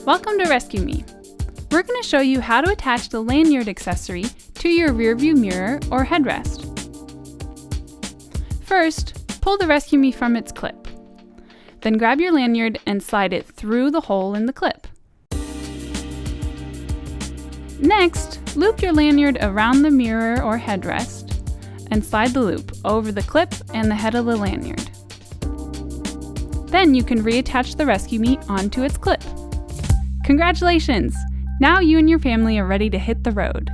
Welcome to resqme. We're going to show you how to attach the lanyard accessory to your rearview mirror or headrest. First, pull the resqme from its clip. Then grab your lanyard and slide it through the hole in the clip. Next, loop your lanyard around the mirror or headrest and slide the loop over the clip and the head of the lanyard. Then you can reattach the resqme onto its clip. Congratulations! Now you and your family are ready to hit the road.